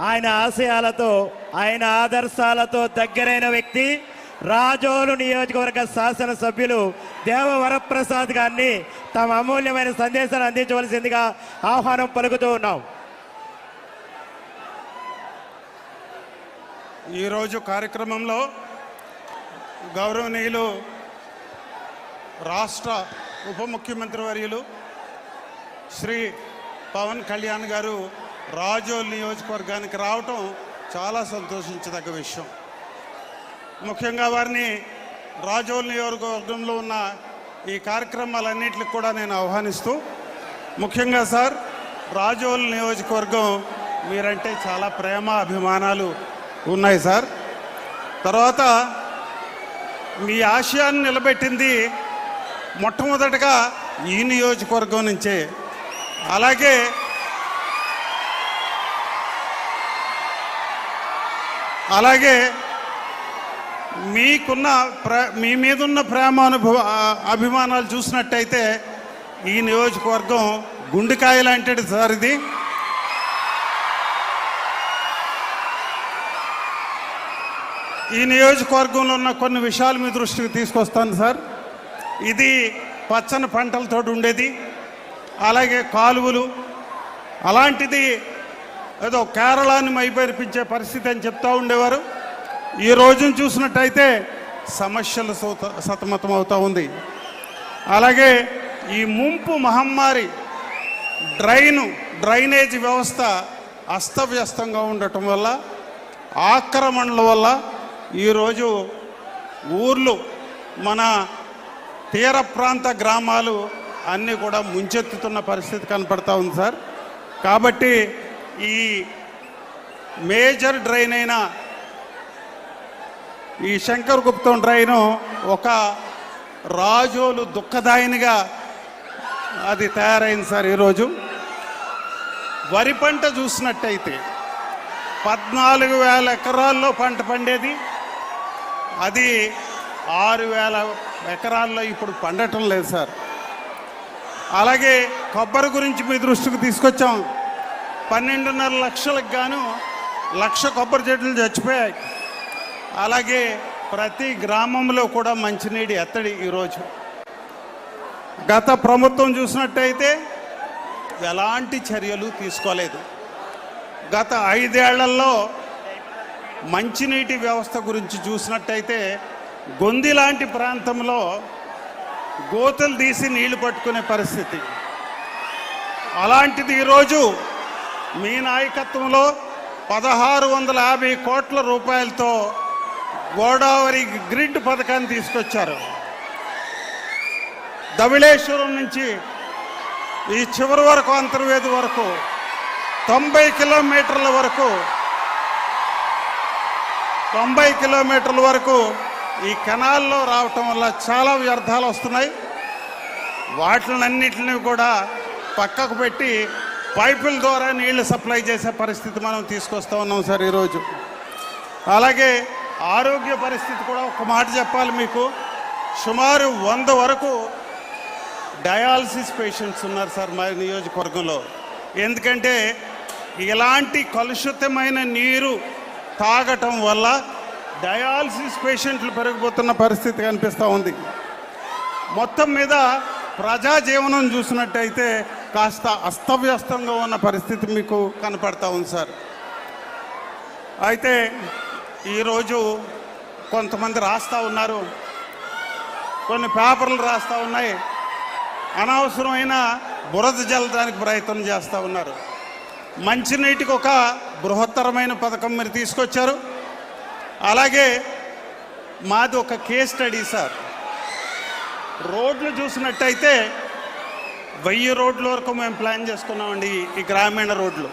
ఆయన ఆశయాలతో ఆయన ఆదర్శాలతో దగ్గరైన వ్యక్తి రాజోలు నియోజకవర్గ శాసనసభ్యులు దేవ వరప్రసాద్ గారిని తమ అమూల్యమైన సందేశాన్ని అందించవలసిందిగా ఆహ్వానం పలుకుతూ ఉన్నాం. ఈరోజు కార్యక్రమంలో గౌరవనీయులు రాష్ట్ర ఉప ముఖ్యమంత్రి వర్యులు శ్రీ పవన్ కళ్యాణ్ గారు రాజోల్ నియోజకవర్గానికి రావటం చాలా సంతోషించదగ్గ విషయం. ముఖ్యంగా వారిని రాజోల్ నియోజకవర్గంలో ఉన్న ఈ కార్యక్రమాలన్నింటికి కూడా నేను ఆహ్వానిస్తూ, ముఖ్యంగా సార్ రాజోల్ నియోజకవర్గం మీరంటే చాలా ప్రేమ అభిమానాలు ఉన్నాయి సార్. తర్వాత మీ ఆశయాన్ని నిలబెట్టింది మొట్టమొదటగా ఈ నియోజకవర్గం నుంచే. అలాగే మీకున్న మీ మీదున్న ప్రేమ అభిమానాలు చూసినట్టయితే ఈ నియోజకవర్గం గుండెకాయ లాంటిది సార్. ఇది ఈ నియోజకవర్గంలో ఉన్న కొన్ని విషయాలు మీ దృష్టికి తీసుకొస్తాను సార్. ఇది పచ్చని పంటలతో ఉండేది, అలాగే కాలువలు, అలాంటిది ఏదో కేరళాన్ని మైపరిపించే పరిస్థితి అని చెప్తూ ఉండేవారు. ఈ రోజును చూసినట్టయితే సమస్యలు సతమతం అవుతూ ఉంది. అలాగే ఈ ముంపు మహమ్మారి డ్రైనేజ్ వ్యవస్థ అస్తవ్యస్తంగా ఉండటం వల్ల, ఆక్రమణల వల్ల ఈరోజు ఊర్లు, మన తీర ప్రాంత గ్రామాలు అన్నీ కూడా ముంచెత్తుతున్న పరిస్థితి కనపడతా ఉంది సార్. కాబట్టి ఈ మేజర్ డ్రైన్ అయిన ఈ శంకరగుప్తం డ్రైను ఒక రాజోలు దుఃఖదాయినిగా అది తయారైంది సార్. ఈరోజు వరి పంట చూసినట్టయితే 14,000 ఎకరాల్లో పంట పండేది, అది 6,000 ఎకరాల్లో ఇప్పుడు పండటం లేదు సార్. అలాగే కొబ్బరి గురించి మీ దృష్టికి తీసుకొచ్చాం. 12.5 లక్షలకు గాను 1,00,000 కొబ్బరి చెట్లు చచ్చిపోయాయి. అలాగే ప్రతి గ్రామంలో కూడా మంచినీటి ఎత్తడి. ఈరోజు గత ప్రభుత్వం చూసినట్టయితే ఎలాంటి చర్యలు తీసుకోలేదు. గత 5 ఏళ్లలో మంచినీటి వ్యవస్థ గురించి చూసినట్టయితే గొంది లాంటి ప్రాంతంలో గోతులు తీసి నీళ్లు పట్టుకునే పరిస్థితి. అలాంటిది ఈరోజు మీ నాయకత్వంలో 1,650 కోట్ల రూపాయలతో గోదావరి గ్రిడ్ పథకాన్ని తీసుకొచ్చారు. ధవళేశ్వరం నుంచి ఈ చివరి వరకు, అంతర్వేది వరకు 90 కిలోమీటర్ల వరకు ఈ కెనాల్లో రావటం వల్ల చాలా వ్యర్థాలు వస్తున్నాయి. వాటిలన్నింటినీ కూడా పక్కకు పెట్టి పైపుల ద్వారా నీళ్లు సప్లై చేసే పరిస్థితి మనం తీసుకొస్తూ ఉన్నాం సార్ ఈరోజు. అలాగే ఆరోగ్య పరిస్థితి కూడా ఒక మాట చెప్పాలి మీకు. సుమారు 100 వరకు డయాలసిస్ పేషెంట్స్ ఉన్నారు సార్ మా నియోజకవర్గంలో. ఎందుకంటే ఇలాంటి కలుషితమైన నీరు తాగటం వల్ల డయాలసిస్ పేషెంట్లు పెరిగిపోతున్న పరిస్థితి కనిపిస్తూ ఉంది. మొత్తం మీద ప్రజాజీవనం చూసినట్టయితే కాస్త అస్తవ్యస్తంగా ఉన్న పరిస్థితి మీకు కనపడతా ఉంది సార్. అయితే ఈరోజు కొంతమంది రాస్తూ ఉన్నారు, కొన్ని పేపర్లు రాస్తూ ఉన్నాయి, అనవసరమైన బురద జల్లడానికి ప్రయత్నం చేస్తూ ఉన్నారు. మంచినీటికి ఒక బృహత్తరమైన పథకం మీరు తీసుకొచ్చారు. అలాగే మాది ఒక కేస్ స్టడీ సార్. రోడ్లు చూసినట్టయితే 1000 రోడ్ల వరకు మేము ప్లాన్ చేసుకున్నామండి. ఈ గ్రామీణ రోడ్లు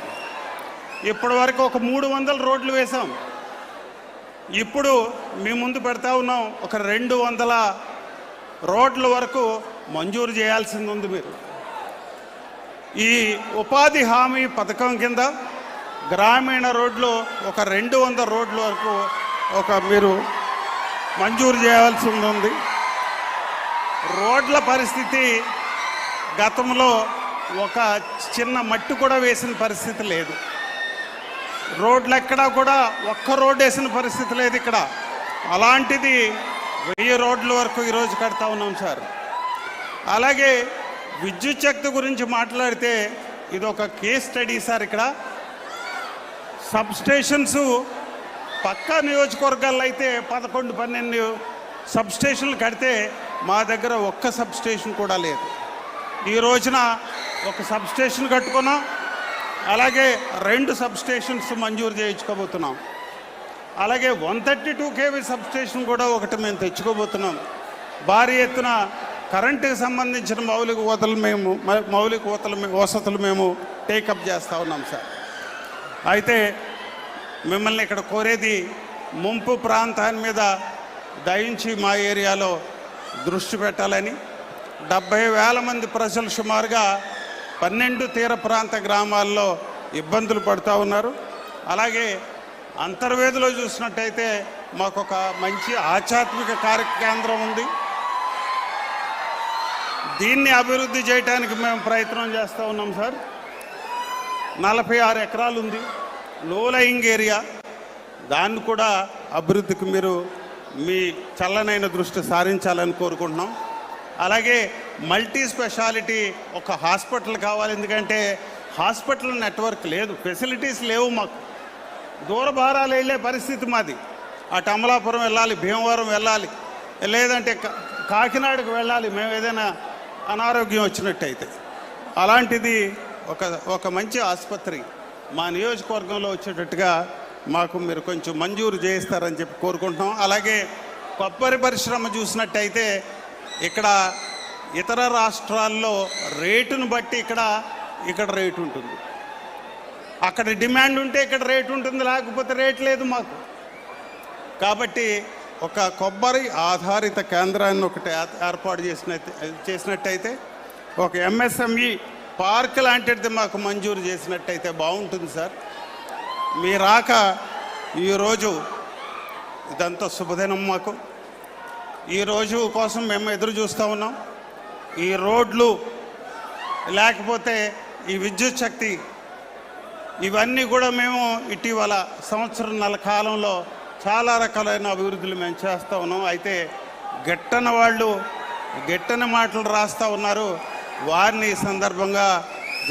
ఇప్పటి వరకు ఒక 300 రోడ్లు వేసాం. ఇప్పుడు మీ ముందు పెడతా ఉన్నాం, ఒక 200 రోడ్ల వరకు మంజూరు చేయాల్సింది ఉంది. మీరు ఈ ఉపాధి హామీ పథకం కింద గ్రామీణ రోడ్లు ఒక 200 రోడ్ల వరకు మీరు మంజూరు చేయాల్సి ఉంది. రోడ్ల పరిస్థితి గతంలో ఒక చిన్న మట్టి కూడా వేసిన పరిస్థితి లేదు. రోడ్లు ఎక్కడా కూడా ఒక్క రోడ్డు వేసిన పరిస్థితి లేదు ఇక్కడ. అలాంటిది 1000 రోడ్ల వరకు ఈరోజు కడతా ఉన్నాం సార్. అలాగే విద్యుత్ శక్తి గురించి మాట్లాడితే ఇది ఒక కేస్ స్టడీ సార్. ఇక్కడ సబ్ స్టేషన్స్ పక్కా నియోజకవర్గాల్లో అయితే 11-12 సబ్ స్టేషన్లు కడితే మా దగ్గర ఒక్క సబ్ స్టేషన్ కూడా లేదు. ఈ రోజున ఒక సబ్ స్టేషన్ కట్టుకున్నాం, అలాగే 2 సబ్ స్టేషన్స్ మంజూరు చేయించుకోబోతున్నాం. అలాగే 132 kV సబ్ స్టేషన్ కూడా ఒకటి మేము తెచ్చుకోబోతున్నాం. భారీ ఎత్తున కరెంటుకి సంబంధించిన మౌలిక వసతులు మేము టేకప్ చేస్తూ ఉన్నాం సార్. అయితే మిమ్మల్ని ఇక్కడ కోరేది ముంపు ప్రాంతాన్ని మీద దయించి మా ఏరియాలో దృష్టి పెట్టాలని. 70,000 మంది ప్రజలు సుమారుగా 12 తీర ప్రాంత గ్రామాల్లో ఇబ్బందులు పడుతూ ఉన్నారు. అలాగే అంతర్వేదిలో చూసినట్టయితే మాకు ఒక మంచి ఆధ్యాత్మిక కేంద్రం ఉంది. దీన్ని అభివృద్ధి చేయడానికి మేము ప్రయత్నం చేస్తూ ఉన్నాం సార్. 46 ఎకరాలు ఉంది, లో లయింగ్ ఏరియా. దాన్ని కూడా అభివృద్ధికి మీరు మీ చల్లనైన దృష్టి సారించాలని కోరుకుంటున్నాం. అలాగే మల్టీ స్పెషాలిటీ ఒక హాస్పిటల్ కావాలి. ఎందుకంటే హాస్పిటల్ నెట్వర్క్ లేదు, ఫెసిలిటీస్ లేవు మాకు. దూర భారాలు వెళ్ళే పరిస్థితి మాది. అటు అమలాపురం వెళ్ళాలి, భీమవరం వెళ్ళాలి, లేదంటే కాకినాడకు వెళ్ళాలి మేము ఏదైనా అనారోగ్యం వచ్చినట్టయితే. అలాంటిది ఒక మంచి ఆసుపత్రి మా నియోజకవర్గంలో వచ్చేటట్టుగా మాకు మీరు కొంచెం మంజూరు చేయిస్తారని చెప్పి కోరుకుంటున్నాం. అలాగే కొబ్బరి పరిశ్రమ చూసినట్టయితే ఇక్కడ ఇతర రాష్ట్రాల్లో రేటును బట్టి ఇక్కడ రేటు ఉంటుంది. అక్కడ డిమాండ్ ఉంటే ఇక్కడ రేటు ఉంటుంది, లేకపోతే రేట్ లేదు మాకు. కాబట్టి ఒక కొబ్బరి ఆధారిత కేంద్రాన్ని ఒకటి ఏర్పాటు చేసినట్టయితే ఒక MSME పార్క్ లాంటిది మాకు మంజూరు చేసినట్టయితే బాగుంటుంది సార్. మీ రాక ఈరోజు ఇదంతా శుభదినం మాకు. ఈరోజు కోసం మేము ఎదురు చూస్తూ ఉన్నాం. ఈ రోడ్లు లేకపోతే ఈ విద్యుత్ శక్తి ఇవన్నీ కూడా మేము ఇటీవల సంవత్సరంన్నర కాలంలో చాలా రకాలైన అభివృద్ధులు మేము చేస్తూ ఉన్నాం. అయితే గెట్టని మాటలు రాస్తూ ఉన్నారు. వారిని ఈ సందర్భంగా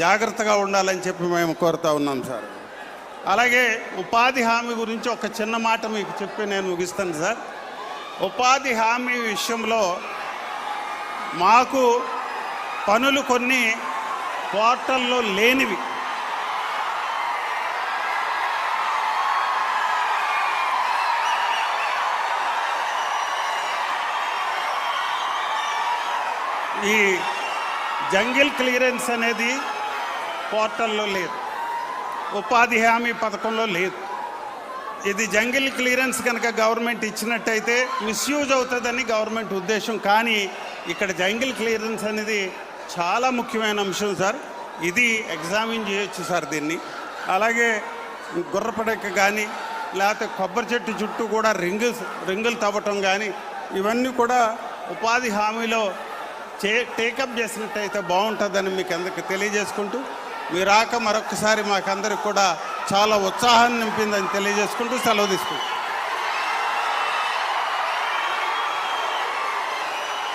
జాగ్రత్తగా ఉండాలని చెప్పి మేము కోరుతూ ఉన్నాం సార్. అలాగే ఉపాధి హామీ గురించి ఒక చిన్న మాట మీకు చెప్పి నేను ముగిస్తాను సార్. ఉపాధి హామీ విషయంలో మాకు పనులు కొన్ని పోర్టల్లో లేనివి. ఈ జంగిల్ క్లియరెన్స్ అనేది పోర్టల్లో లేదు, ఉపాధి హామీ పథకంలో లేదు. ఇది జంగిల్ క్లియరెన్స్ కనుక గవర్నమెంట్ ఇచ్చినట్టయితే మిస్యూజ్ అవుతుందని గవర్నమెంట్ ఉద్దేశం. కానీ ఇక్కడ జంగిల్ క్లియరెన్స్ అనేది చాలా ముఖ్యమైన అంశం సార్. ఇది ఎగ్జామిన్ చేయొచ్చు సార్ దీన్ని. అలాగే గుర్రపడక కానీ లేకపోతే కొబ్బరి చెట్టు చుట్టూ కూడా రింగులు తవ్వటం కానీ ఇవన్నీ కూడా ఉపాధి హామీలో టేకప్ చేసినట్టయితే బాగుంటుందని మీకు అందరికీ తెలియజేసుకుంటూ, మీ రాక మరొకసారి మాకందరికి కూడా చాలా ఉత్సాహాన్ని నింపిందని తెలియజేసుకుంటూ సెలవు తీసుకుంటాం.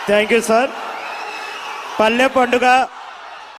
Thank you sir. పల్లె పండుగ